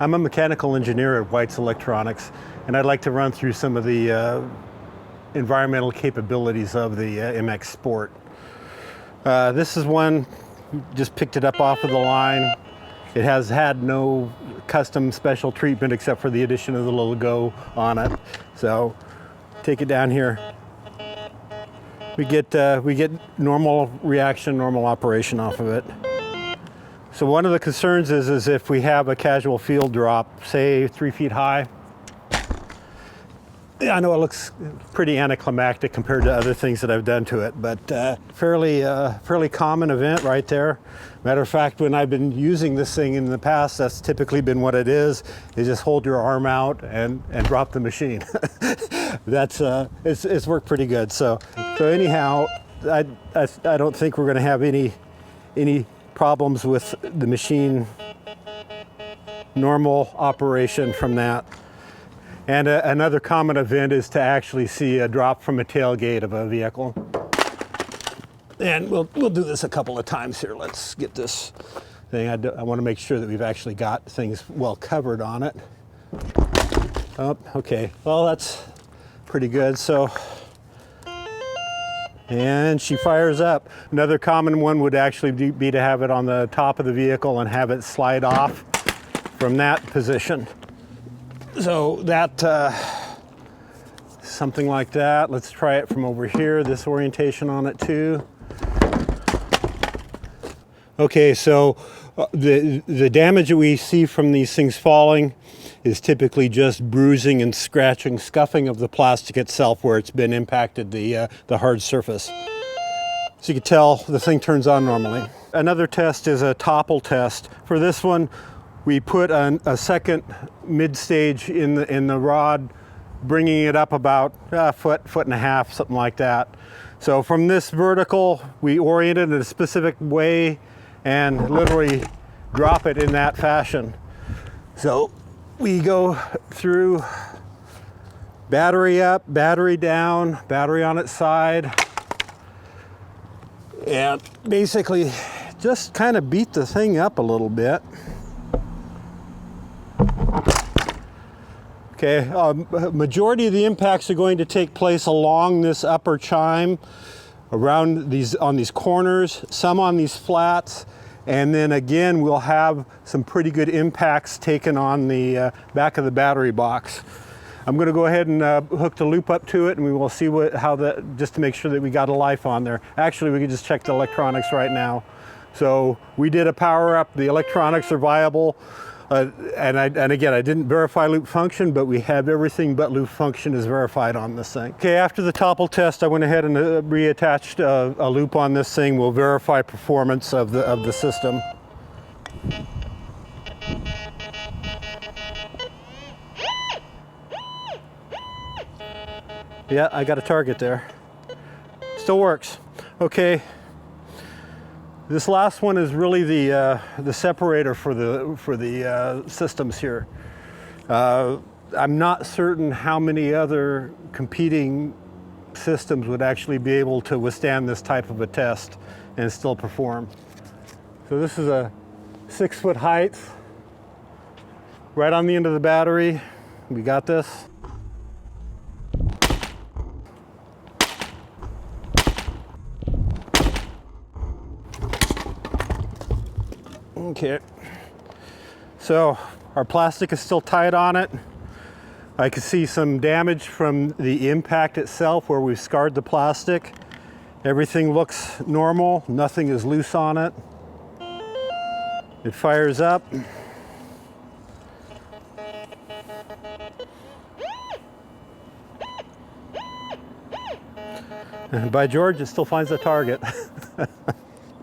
I'm a mechanical engineer at White's Electronics, and I'd like to run through some of the environmental capabilities of the MX Sport. This is one, just picked it up off of the line. It has had no custom special treatment except for the addition of the logo on it. So take it down here. We get normal reaction, normal operation off of it. So one of the concerns is if we have a casual field drop, say 3 feet high. I know it looks pretty anticlimactic compared to other things that I've done to it, but fairly common event right there. Matter of fact, when I've been using this thing in the past, that's typically been what it is just hold your arm out and drop the machine. That's it's worked pretty good. So anyhow, I don't think we're going to have any problems with the machine normal operation from that. And another common event is to actually see a drop from a tailgate of a vehicle. And we'll do this a couple of times here. Let's get this thing. I want to make sure that we've actually got things well covered on it. Oh, okay. Well, that's pretty good. So, and she fires up. Another common one would actually be to have it on the top of the vehicle and have it slide off from that position. So that, something like that. Let's try it from over here, this orientation on it too. Okay, so the damage that we see from these things falling is typically just bruising and scratching, scuffing of the plastic itself where it's been impacted the hard surface. So you can tell the thing turns on normally. Another test is a topple test. For this one, we put a second mid-stage in the rod, bringing it up about a foot and a half, something like that. So from this vertical, we orient it in a specific way and literally drop it in that fashion. So we go through battery up, battery down, battery on its side, and basically just kind of beat the thing up a little bit. Okay, majority of the impacts are going to take place along this upper chime, around on these corners, some on these flats, and then again we'll have some pretty good impacts taken on the back of the battery box. I'm going to go ahead and hook the loop up to it, and we will see just to make sure that we got a life on there. Actually, we can just check the electronics right now. So we did a power up. The electronics are viable. And again, I didn't verify loop function, but we have everything but loop function is verified on this thing. Okay, after the topple test, I went ahead and reattached a loop on this thing. We'll verify performance of the system. Yeah, I got a target there. Still works. Okay. This last one is really the separator for the systems here. I'm not certain how many other competing systems would actually be able to withstand this type of a test and still perform. So this is a 6 foot height, right on the end of the battery. We got this. Okay, so our plastic is still tight on it. I can see some damage from the impact itself where we've scarred the plastic. Everything looks normal, nothing is loose on it. It fires up. And by George, it still finds a target.